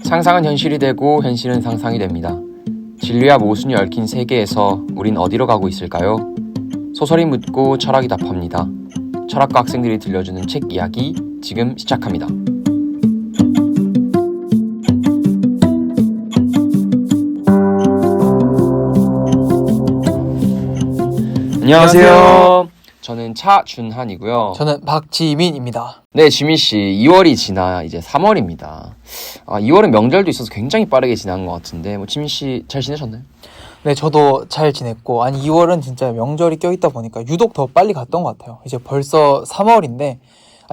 상상은 현실이 되고 현실은 상상이 됩니다. 진리와 모순이 얽힌 세계에서 우린 어디로 가고 있을까요? 소설이 묻고 철학이 답합니다. 철학과 학생들이 들려주는 책 이야기 지금 시작합니다. 안녕하세요. 저는 차준한이고요. 저는 박지민입니다. 네, 지민씨, 2월이 지나 이제 3월입니다. 2월은 명절도 있어서 굉장히 빠르게 지난 것 같은데, 지민씨 잘 지내셨나요? 네, 저도 잘 지냈고, 2월은 진짜 명절이 껴있다 보니까 유독 더 빨리 갔던 것 같아요. 이제 벌써 3월인데,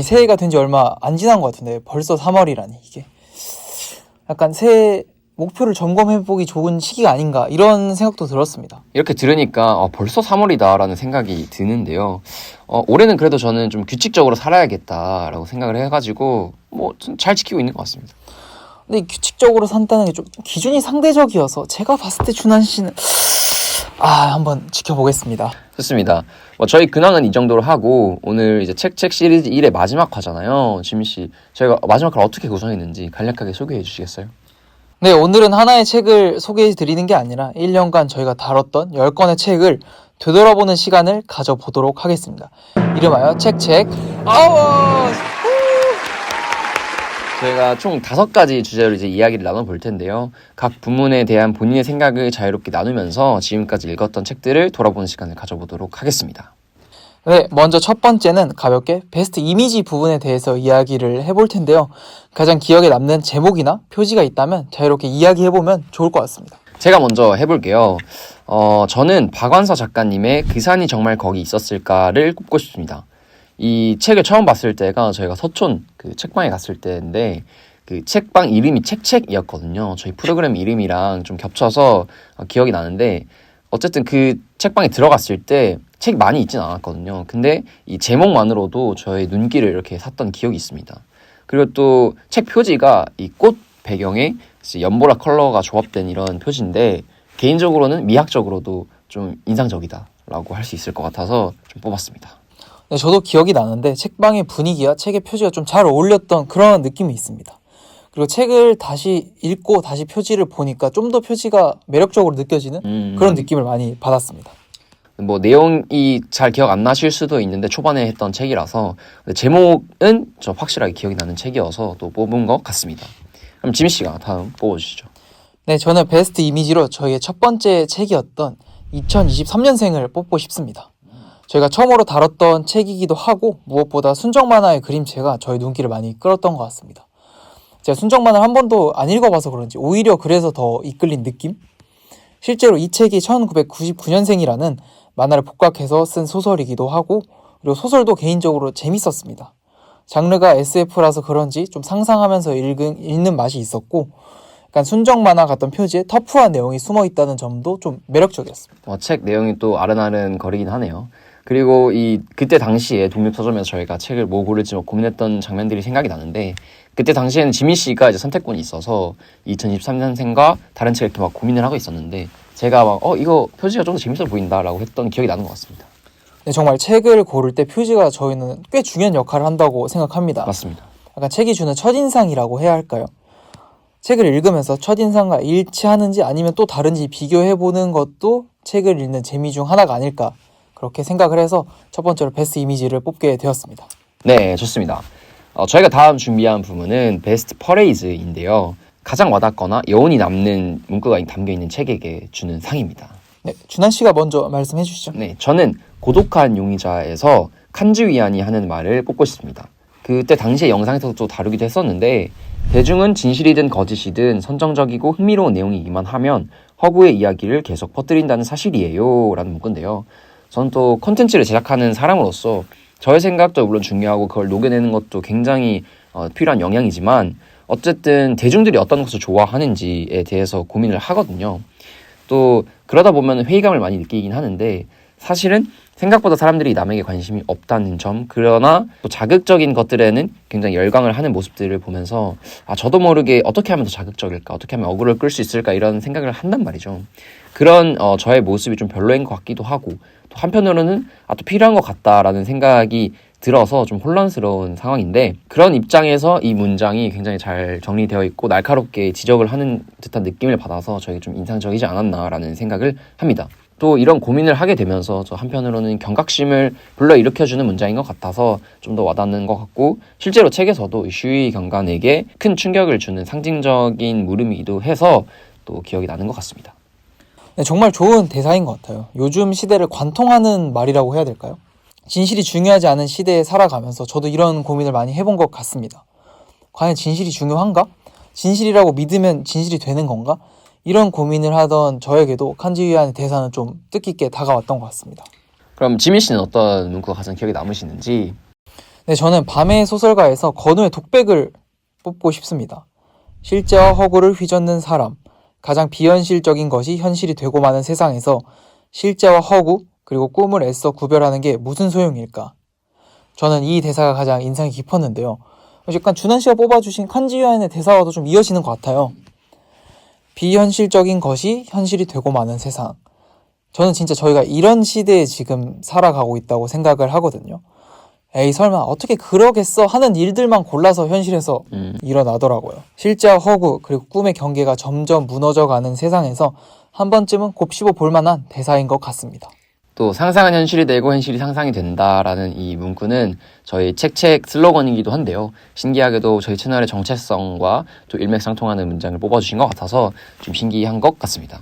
새해가 된 지 얼마 안 지난 것 같은데, 벌써 3월이라니, 이게. 약간 새해 목표를 점검해보기 좋은 시기가 아닌가, 이런 생각도 들었습니다. 이렇게 들으니까 벌써 3월이다라는 생각이 드는데요. 올해는 그래도 저는 좀 규칙적으로 살아야겠다라고 생각을 해가지고, 잘 지키고 있는 것 같습니다. 근데 규칙적으로 산다는 게 좀 기준이 상대적이어서 제가 봤을 때 준한 씨는 한번 지켜보겠습니다. 좋습니다. 저희 근황은 이 정도로 하고 오늘 이제 책 시리즈 1의 마지막 화잖아요. 지민 씨, 저희가 마지막 화를 어떻게 구성했는지 간략하게 소개해 주시겠어요? 네, 오늘은 하나의 책을 소개해 드리는 게 아니라 1년간 저희가 다뤘던 10권의 책을 되돌아보는 시간을 가져보도록 하겠습니다. 이름하여 책책 아워스! 저희가 총 5가지 주제로 이제 이야기를 나눠볼 텐데요. 각 부문에 대한 본인의 생각을 자유롭게 나누면서 지금까지 읽었던 책들을 돌아보는 시간을 가져보도록 하겠습니다. 네, 먼저 첫 번째는 가볍게 베스트 이미지 부분에 대해서 이야기를 해볼 텐데요. 가장 기억에 남는 제목이나 표지가 있다면 자유롭게 이야기해보면 좋을 것 같습니다. 제가 먼저 해볼게요. 저는 박완서 작가님의 그 산이 정말 거기 있었을까를 꼽고 싶습니다. 이 책을 처음 봤을 때가 저희가 서촌 그 책방에 갔을 때인데 그 책방 이름이 책책이었거든요. 저희 프로그램 이름이랑 좀 겹쳐서 기억이 나는데 어쨌든 그 책방에 들어갔을 때 책이 많이 있진 않았거든요. 근데 이 제목만으로도 저의 눈길을 이렇게 샀던 기억이 있습니다. 그리고 또 책 표지가 이 꽃 배경에 연보라 컬러가 조합된 이런 표지인데 개인적으로는 미학적으로도 좀 인상적이다라고 할 수 있을 것 같아서 좀 뽑았습니다. 네, 저도 기억이 나는데 책방의 분위기와 책의 표지가 좀 잘 어울렸던 그런 느낌이 있습니다. 그리고 책을 다시 읽고 다시 표지를 보니까 좀 더 표지가 매력적으로 느껴지는 그런 느낌을 많이 받았습니다. 내용이 잘 기억 안 나실 수도 있는데 초반에 했던 책이라서 제목은 좀 확실하게 기억이 나는 책이어서 또 뽑은 것 같습니다. 그럼 지민 씨가 다음 뽑아주시죠. 네, 저는 베스트 이미지로 저희의 첫 번째 책이었던 2023년생을 뽑고 싶습니다. 저희가 처음으로 다뤘던 책이기도 하고 무엇보다 순정 만화의 그림체가 저희 눈길을 많이 끌었던 것 같습니다. 제가 순정 만화를 한 번도 안 읽어봐서 그런지 오히려 그래서 더 이끌린 느낌? 실제로 이 책이 1999년생이라는 만화를 복각해서 쓴 소설이기도 하고 그리고 소설도 개인적으로 재밌었습니다. 장르가 SF라서 그런지 좀 상상하면서 읽는 맛이 있었고 약간 순정 만화 같던 표지에 터프한 내용이 숨어있다는 점도 좀 매력적이었습니다. 책 내용이 또 아른아른 거리긴 하네요. 그리고 그때 당시에 독립서점에서 저희가 책을 뭐 고를지 고민했던 장면들이 생각이 나는데 그때 당시에는 지민 씨가 이제 선택권이 있어서 2023년생과 다른 책을 이렇게 막 고민을 하고 있었는데 제가 이거 표지가 좀 더 재밌어 보인다라고 했던 기억이 나는 것 같습니다. 네, 정말 책을 고를 때 표지가 저희는 꽤 중요한 역할을 한다고 생각합니다. 맞습니다. 약간 책이 주는 첫인상이라고 해야 할까요? 책을 읽으면서 첫인상과 일치하는지 아니면 또 다른지 비교해보는 것도 책을 읽는 재미 중 하나가 아닐까 그렇게 생각을 해서 첫 번째로 베스트 이미지를 뽑게 되었습니다. 네, 좋습니다. 저희가 다음 준비한 부분은 베스트 퍼레이즈인데요. 가장 와닿거나 여운이 남는 문구가 담겨있는 책에게 주는 상입니다. 네, 준한 씨가 먼저 말씀해 주시죠. 네, 저는 고독한 용의자에서 칸즈 위안이 하는 말을 뽑고 싶습니다. 그때 당시에 영상에서도 다루기도 했었는데 대중은 진실이든 거짓이든 선정적이고 흥미로운 내용이기만 하면 허구의 이야기를 계속 퍼뜨린다는 사실이에요 라는 문구인데요. 저는 또 콘텐츠를 제작하는 사람으로서 저의 생각도 물론 중요하고 그걸 녹여내는 것도 굉장히 필요한 영역이지만 어쨌든 대중들이 어떤 것을 좋아하는지에 대해서 고민을 하거든요. 또 그러다 보면 회의감을 많이 느끼긴 하는데 사실은 생각보다 사람들이 남에게 관심이 없다는 점, 그러나 또 자극적인 것들에는 굉장히 열광을 하는 모습들을 보면서 저도 모르게 어떻게 하면 더 자극적일까, 어떻게 하면 어그로를 끌 수 있을까 이런 생각을 한단 말이죠. 그런 저의 모습이 좀 별로인 것 같기도 하고 또 한편으로는 또 필요한 것 같다라는 생각이 들어서 좀 혼란스러운 상황인데, 그런 입장에서 이 문장이 굉장히 잘 정리되어 있고 날카롭게 지적을 하는 듯한 느낌을 받아서 저에게 좀 인상적이지 않았나라는 생각을 합니다. 또 이런 고민을 하게 되면서 저 한편으로는 경각심을 불러일으켜주는 문장인 것 같아서 좀 더 와닿는 것 같고, 실제로 책에서도 슈이 경관에게 큰 충격을 주는 상징적인 물음이기도 해서 또 기억이 나는 것 같습니다. 네, 정말 좋은 대사인 것 같아요. 요즘 시대를 관통하는 말이라고 해야 될까요? 진실이 중요하지 않은 시대에 살아가면서 저도 이런 고민을 많이 해본 것 같습니다. 과연 진실이 중요한가? 진실이라고 믿으면 진실이 되는 건가? 이런 고민을 하던 저에게도 칸지위안의 대사는 좀 뜻깊게 다가왔던 것 같습니다. 그럼 지민 씨는 어떤 문구가 가장 기억에 남으시는지? 네, 저는 밤의 소설가에서 건우의 독백을 뽑고 싶습니다. 실제와 허구를 휘젓는 사람, 가장 비현실적인 것이 현실이 되고 마는 세상에서 실제와 허구, 그리고 꿈을 애써 구별하는 게 무슨 소용일까? 저는 이 대사가 가장 인상이 깊었는데요. 약간 준한 씨가 뽑아주신 칸지위안의 대사와도 좀 이어지는 것 같아요. 비현실적인 것이 현실이 되고 마는 세상. 저는 진짜 저희가 이런 시대에 지금 살아가고 있다고 생각을 하거든요. 에이 설마 어떻게 그러겠어 하는 일들만 골라서 현실에서 일어나더라고요. 실제와 허구 그리고 꿈의 경계가 점점 무너져가는 세상에서 한 번쯤은 곱씹어 볼 만한 대사인 것 같습니다. 또 상상은 현실이 되고 현실이 상상이 된다라는 이 문구는 저희 책 슬로건이기도 한데요. 신기하게도 저희 채널의 정체성과 또 일맥상통하는 문장을 뽑아주신 것 같아서 좀 신기한 것 같습니다.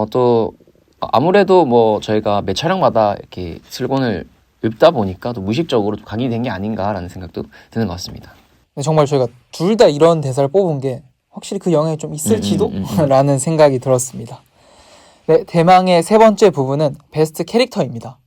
또 아무래도 뭐 저희가 매 촬영마다 이렇게 슬로건을 읊다 보니까 또 무의식적으로 각인이 된 게 아닌가라는 생각도 드는 것 같습니다. 정말 저희가 둘 다 이런 대사를 뽑은 게 확실히 그 영향이 좀 있을지도? 라는 생각이 들었습니다. 네, 대망의 세 번째 부분은 베스트 캐릭터입니다.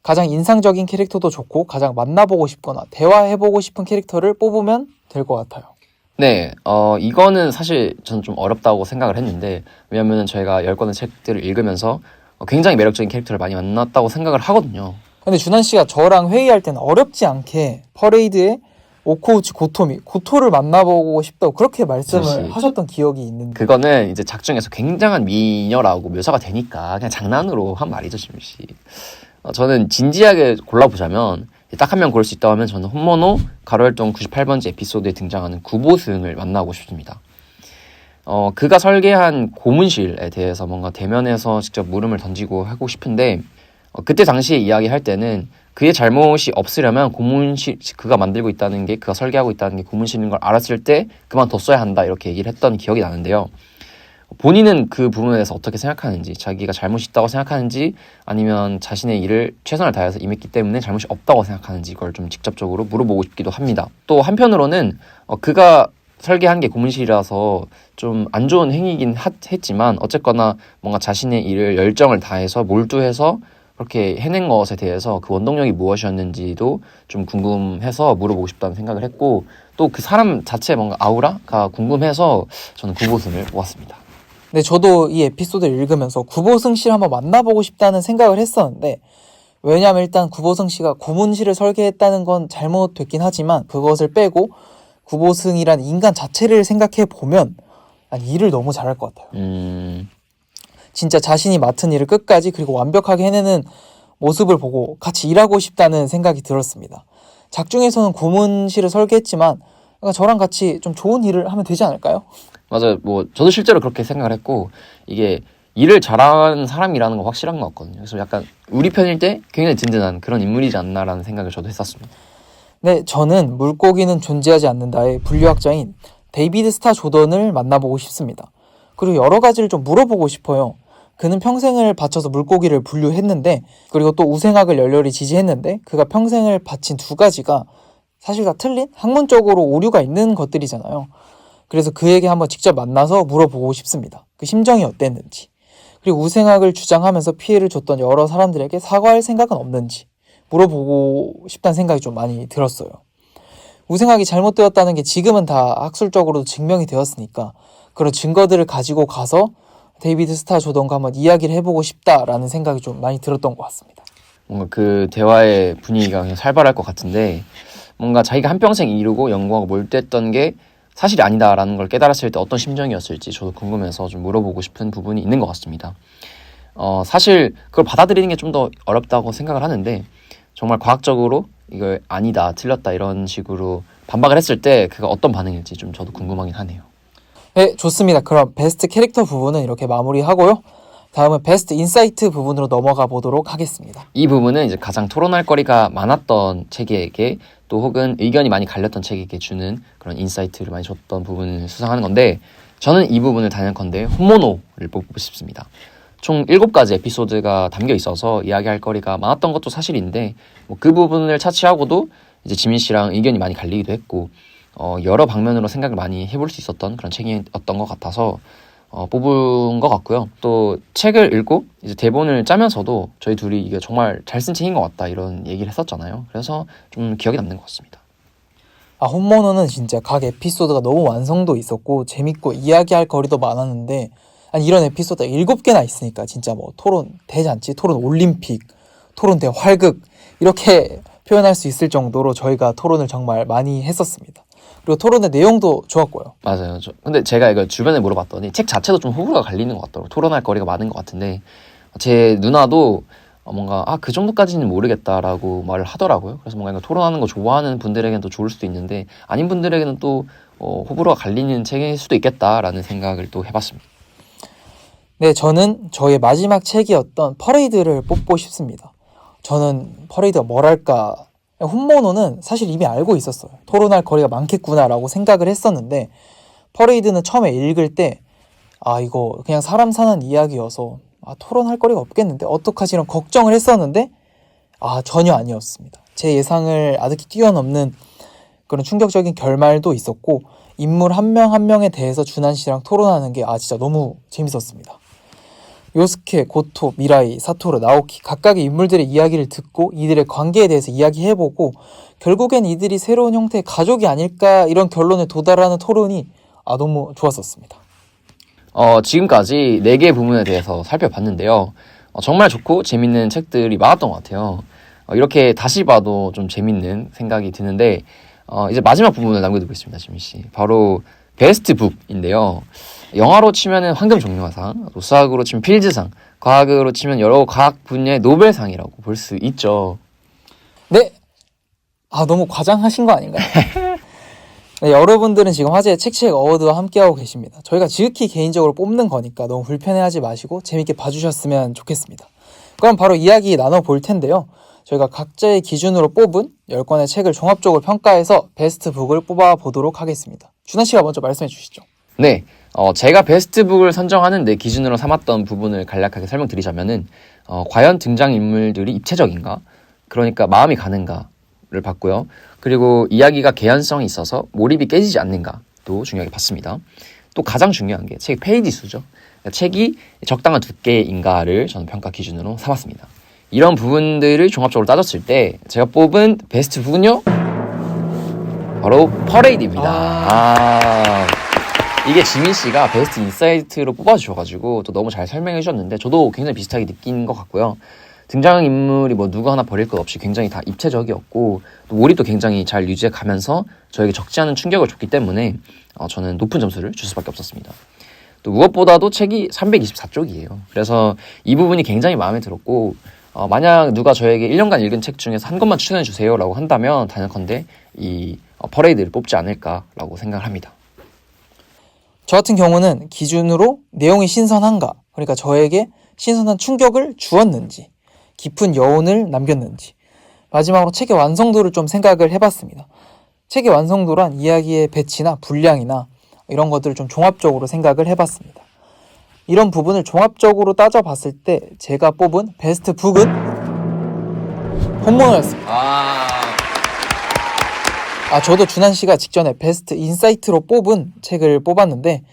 가장 인상적인 캐릭터도 좋고 가장 만나보고 싶거나 대화해보고 싶은 캐릭터를 뽑으면 될 것 같아요. 네, 이거는 사실 저는 좀 어렵다고 생각을 했는데, 왜냐면 저희가 10권의 책들을 읽으면서 굉장히 매력적인 캐릭터를 많이 만났다고 생각을 하거든요. 근데 준한 씨가 저랑 회의할 때는 어렵지 않게 퍼레이드에 오코우치 고토를 만나보고 싶다고 그렇게 말씀을 하셨던 기억이 있는데, 그거는 이제 작중에서 굉장한 미녀라고 묘사가 되니까 그냥 장난으로 한 말이죠, 지민 씨. 저는 진지하게 골라보자면 딱 한 명 고를 수 있다고 하면 저는 혼모노 가로열동 98번째 에피소드에 등장하는 구보승을 만나고 싶습니다. 그가 설계한 고문실에 대해서 뭔가 대면해서 직접 물음을 던지고 하고 싶은데, 그때 당시에 이야기할 때는 그의 잘못이 없으려면 고문실, 그가 만들고 있다는 게, 그가 설계하고 있다는 게 고문실인 걸 알았을 때 그만뒀어야 한다, 이렇게 얘기를 했던 기억이 나는데요. 본인은 그 부분에 대해서 어떻게 생각하는지, 자기가 잘못이 있다고 생각하는지, 아니면 자신의 일을 최선을 다해서 임했기 때문에 잘못이 없다고 생각하는지, 이걸 좀 직접적으로 물어보고 싶기도 합니다. 또 한편으로는 그가 설계한 게 고문실이라서 좀 안 좋은 행위이긴 했지만 어쨌거나 뭔가 자신의 일을 열정을 다해서 몰두해서 그렇게 해낸 것에 대해서 그 원동력이 무엇이었는지도 좀 궁금해서 물어보고 싶다는 생각을 했고, 또 그 사람 자체의 뭔가 아우라가 궁금해서 저는 구보승을 뽑았습니다. 네, 저도 이 에피소드를 읽으면서 구보승 씨를 한번 만나보고 싶다는 생각을 했었는데, 왜냐면 일단 구보승 씨가 고문실을 설계했다는 건 잘못됐긴 하지만 그것을 빼고 구보승이란 인간 자체를 생각해 보면 일을 너무 잘할 것 같아요. 진짜 자신이 맡은 일을 끝까지 그리고 완벽하게 해내는 모습을 보고 같이 일하고 싶다는 생각이 들었습니다. 작중에서는 고문실을 설계했지만 저랑 같이 좀 좋은 일을 하면 되지 않을까요? 맞아요. 뭐 저도 실제로 그렇게 생각을 했고, 이게 일을 잘하는 사람이라는 거 확실한 것 같거든요. 그래서 약간 우리 편일 때 굉장히 든든한 그런 인물이지 않나라는 생각을 저도 했었습니다. 네, 저는 물고기는 존재하지 않는다의 분류학자인 데이비드 스타 조던을 만나보고 싶습니다. 그리고 여러 가지를 좀 물어보고 싶어요. 그는 평생을 바쳐서 물고기를 분류했는데, 그리고 또 우생학을 열렬히 지지했는데, 그가 평생을 바친 두 가지가 사실 다 틀린 학문적으로 오류가 있는 것들이잖아요. 그래서 그에게 한번 직접 만나서 물어보고 싶습니다. 그 심정이 어땠는지, 그리고 우생학을 주장하면서 피해를 줬던 여러 사람들에게 사과할 생각은 없는지 물어보고 싶다는 생각이 좀 많이 들었어요. 우생학이 잘못되었다는 게 지금은 다 학술적으로도 증명이 되었으니까 그런 증거들을 가지고 가서 데이비드 스타 조던과 한번 이야기를 해보고 싶다라는 생각이 좀 많이 들었던 것 같습니다. 뭔가 그 대화의 분위기가 그냥 살벌할 것 같은데, 뭔가 자기가 한평생 이루고 연구하고 몰두했던 게 사실이 아니다라는 걸 깨달았을 때 어떤 심정이었을지 저도 궁금해서 좀 물어보고 싶은 부분이 있는 것 같습니다. 사실 그걸 받아들이는 게 좀 더 어렵다고 생각을 하는데, 정말 과학적으로 이걸 아니다, 틀렸다 이런 식으로 반박을 했을 때 그가 어떤 반응일지 좀 저도 궁금하긴 하네요. 네, 좋습니다. 그럼 베스트 캐릭터 부분은 이렇게 마무리하고요. 다음은 베스트 인사이트 부분으로 넘어가 보도록 하겠습니다. 이 부분은 이제 가장 토론할 거리가 많았던 책에게 또 혹은 의견이 많이 갈렸던 책에게 주는 그런 인사이트를 많이 줬던 부분을 수상하는 건데, 저는 이 부분을 단연컨대 혼모노를 뽑고 싶습니다. 총 7가지 에피소드가 담겨 있어서 이야기할 거리가 많았던 것도 사실인데, 그 부분을 차치하고도 이제 지민 씨랑 의견이 많이 갈리기도 했고, 여러 방면으로 생각을 많이 해볼 수 있었던 그런 책이었던 것 같아서 뽑은 것 같고요. 또 책을 읽고 이제 대본을 짜면서도 저희 둘이 이게 정말 잘 쓴 책인 것 같다 이런 얘기를 했었잖아요. 그래서 좀 기억에 남는 것 같습니다. 홈모노는 진짜 각 에피소드가 너무 완성도 있었고 재밌고 이야기할 거리도 많았는데, 아니 이런 에피소드가 7개나 있으니까 진짜 뭐 토론 대잔치, 토론 올림픽, 토론 대활극 이렇게 표현할 수 있을 정도로 저희가 토론을 정말 많이 했었습니다. 그리고 토론의 내용도 좋았고요. 맞아요. 근데 제가 이거 주변에 물어봤더니 책 자체도 좀 호불호가 갈리는 것 같더라고요. 토론할 거리가 많은 것 같은데 제 누나도 뭔가 그 정도까지는 모르겠다라고 말을 하더라고요. 그래서 뭔가 이거 토론하는 거 좋아하는 분들에게는 또 좋을 수도 있는데 아닌 분들에게는 또 호불호가 갈리는 책일 수도 있겠다라는 생각을 또 해봤습니다. 네, 저는 저의 마지막 책이었던 퍼레이드를 뽑고 싶습니다. 저는 퍼레이드가 뭐랄까, 혼모노는 사실 이미 알고 있었어요. 토론할 거리가 많겠구나라고 생각을 했었는데, 퍼레이드는 처음에 읽을 때 이거 그냥 사람 사는 이야기여서 토론할 거리가 없겠는데 어떡하지 이런 걱정을 했었는데 전혀 아니었습니다. 제 예상을 아득히 뛰어넘는 그런 충격적인 결말도 있었고, 인물 한 명 한 명에 대해서 준한 씨랑 토론하는 게 진짜 너무 재밌었습니다. 요스케, 고토, 미라이, 사토루, 나오키 각각의 인물들의 이야기를 듣고 이들의 관계에 대해서 이야기해보고 결국엔 이들이 새로운 형태의 가족이 아닐까 이런 결론에 도달하는 토론이 너무 좋았었습니다. 지금까지 4개의 부분에 대해서 살펴봤는데요. 정말 좋고 재밌는 책들이 많았던 것 같아요. 이렇게 다시 봐도 좀 재밌는 생각이 드는데 이제 마지막 부분을 남겨두고 있습니다, 지민 씨. 바로 베스트 북인데요. 영화로 치면은 황금 종려상, 또 수학으로 치면 필즈상, 과학으로 치면 여러 과학 분야의 노벨상이라고 볼 수 있죠. 네! 너무 과장하신 거 아닌가요? 네, 여러분들은 지금 화제의 책책 어워드와 함께하고 계십니다. 저희가 지극히 개인적으로 뽑는 거니까 너무 불편해하지 마시고 재밌게 봐주셨으면 좋겠습니다. 그럼 바로 이야기 나눠볼 텐데요. 저희가 각자의 기준으로 뽑은 10권의 책을 종합적으로 평가해서 베스트 북을 뽑아보도록 하겠습니다. 준하 씨가 먼저 말씀해 주시죠. 네, 제가 베스트 북을 선정하는 데 기준으로 삼았던 부분을 간략하게 설명드리자면은 과연 등장인물들이 입체적인가? 그러니까 마음이 가는가를 봤고요. 그리고 이야기가 개연성이 있어서 몰입이 깨지지 않는가도 중요하게 봤습니다. 또 가장 중요한 게 책 페이지 수죠. 그러니까 책이 적당한 두께인가를 저는 평가 기준으로 삼았습니다. 이런 부분들을 종합적으로 따졌을 때 제가 뽑은 베스트 북은요, 바로 퍼레이드입니다. 이게 지민 씨가 베스트 인사이트로 뽑아주셔가지고 또 너무 잘 설명해 주셨는데 저도 굉장히 비슷하게 느낀 것 같고요. 등장인물이 누구 하나 버릴 것 없이 굉장히 다 입체적이었고 또 몰입도 굉장히 잘 유지해 가면서 저에게 적지 않은 충격을 줬기 때문에 저는 높은 점수를 줄 수밖에 없었습니다. 또 무엇보다도 책이 324쪽이에요. 그래서 이 부분이 굉장히 마음에 들었고 만약 누가 저에게 1년간 읽은 책 중에서 한 권만 추천해 주세요 라고 한다면 단연컨대 이 퍼레이드를 뽑지 않을까라고 생각을 합니다. 저 같은 경우는 기준으로 내용이 신선한가, 그러니까 저에게 신선한 충격을 주었는지, 깊은 여운을 남겼는지, 마지막으로 책의 완성도를 좀 생각을 해봤습니다. 책의 완성도란 이야기의 배치나 분량이나 이런 것들을 좀 종합적으로 생각을 해봤습니다. 이런 부분을 종합적으로 따져봤을 때 제가 뽑은 베스트 북은 혼모노였습니다. 저도 준한 씨가 직전에 베스트 인사이트로 뽑은 책을 뽑았는데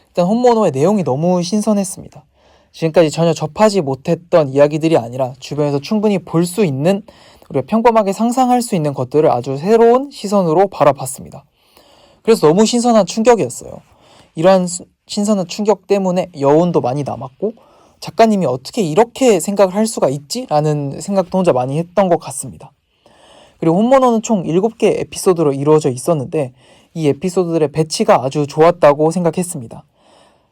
일단 혼모노의 내용이 너무 신선했습니다. 지금까지 전혀 접하지 못했던 이야기들이 아니라 주변에서 충분히 볼 수 있는, 우리가 평범하게 상상할 수 있는 것들을 아주 새로운 시선으로 바라봤습니다. 그래서 너무 신선한 충격이었어요. 이러한 신선한 충격 때문에 여운도 많이 남았고 작가님이 어떻게 이렇게 생각을 할 수가 있지? 라는 생각도 혼자 많이 했던 것 같습니다. 그리고 혼모노는 총 7개의 에피소드로 이루어져 있었는데 이 에피소드들의 배치가 아주 좋았다고 생각했습니다.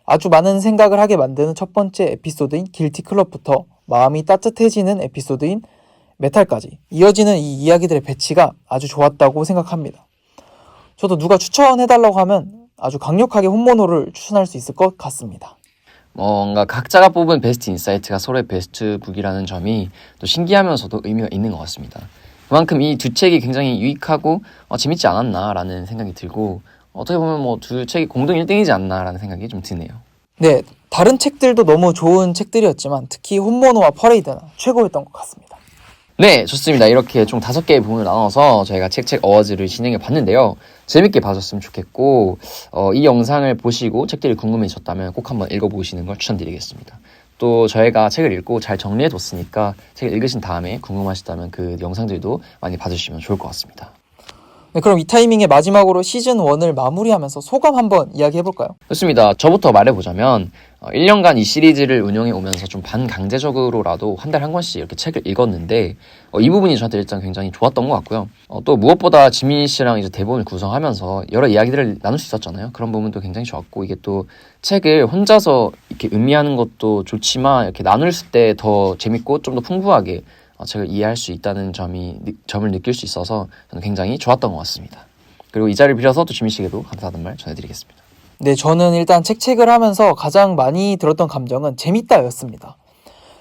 아주 많은 생각을 하게 만드는 첫 번째 에피소드인 길티 클럽부터 마음이 따뜻해지는 에피소드인 메탈까지 이어지는 이 이야기들의 배치가 아주 좋았다고 생각합니다. 저도 누가 추천해달라고 하면 아주 강력하게 혼모노를 추천할 수 있을 것 같습니다. 뭔가 각자가 뽑은 베스트 인사이트가 서로의 베스트 북이라는 점이 또 신기하면서도 의미가 있는 것 같습니다. 그만큼 이 두 책이 굉장히 유익하고 재밌지 않았나라는 생각이 들고 어떻게 보면 뭐 두 책이 공동 1등이지 않나라는 생각이 좀 드네요. 네, 다른 책들도 너무 좋은 책들이었지만 특히 혼모노와 퍼레이드는 최고였던 것 같습니다. 네, 좋습니다. 이렇게 총 5개의 부분을 나눠서 저희가 책책 어워즈를 진행해 봤는데요. 재밌게 봐줬으면 좋겠고 이 영상을 보시고 책들이 궁금해지셨다면 꼭 한번 읽어보시는 걸 추천드리겠습니다. 또 저희가 책을 읽고 잘 정리해뒀으니까 책을 읽으신 다음에 궁금하시다면 그 영상들도 많이 봐주시면 좋을 것 같습니다. 네, 그럼 이 타이밍에 마지막으로 시즌 1을 마무리하면서 소감 한번 이야기해볼까요? 좋습니다. 저부터 말해보자면 1년간 이 시리즈를 운영해 오면서 좀 반강제적으로라도 한 달에 한 권씩 이렇게 책을 읽었는데 이 부분이 저한테 일단 굉장히 좋았던 것 같고요. 또 무엇보다 지민 씨랑 이제 대본을 구성하면서 여러 이야기들을 나눌 수 있었잖아요. 그런 부분도 굉장히 좋았고 이게 또 책을 혼자서 이렇게 음미하는 것도 좋지만 이렇게 나눌 때 더 재밌고 좀 더 풍부하게 책을 이해할 수 있다는 점을 느낄 수 있어서 저는 굉장히 좋았던 것 같습니다. 그리고 이 자리를 빌어서 또 지민 씨에게도 감사하다는 말 전해드리겠습니다. 네, 저는 일단 책을 하면서 가장 많이 들었던 감정은 재밌다였습니다.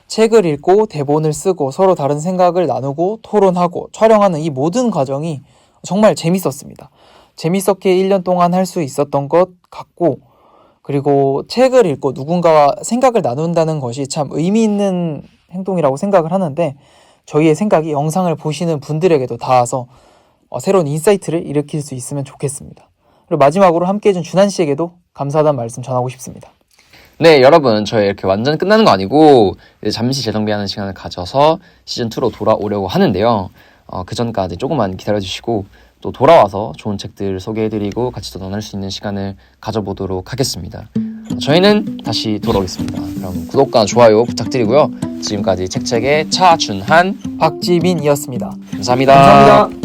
책을 읽고 대본을 쓰고 서로 다른 생각을 나누고 토론하고 촬영하는 이 모든 과정이 정말 재밌었습니다. 재밌었게 1년 동안 할 수 있었던 것 같고 그리고 책을 읽고 누군가와 생각을 나눈다는 것이 참 의미 있는 행동이라고 생각을 하는데 저희의 생각이 영상을 보시는 분들에게도 닿아서 새로운 인사이트를 일으킬 수 있으면 좋겠습니다. 그리고 마지막으로 함께해준 준한 씨에게도 감사하다는 말씀 전하고 싶습니다. 네, 여러분 저희 이렇게 완전 끝나는 거 아니고 이제 잠시 재정비하는 시간을 가져서 시즌2로 돌아오려고 하는데요. 그 전까지 조금만 기다려주시고 또 돌아와서 좋은 책들 소개해드리고 같이 또 나눌 수 있는 시간을 가져보도록 하겠습니다. 저희는 다시 돌아오겠습니다. 그럼 구독과 좋아요 부탁드리고요. 지금까지 책책의 차준한 박지민이었습니다. 감사합니다. 감사합니다.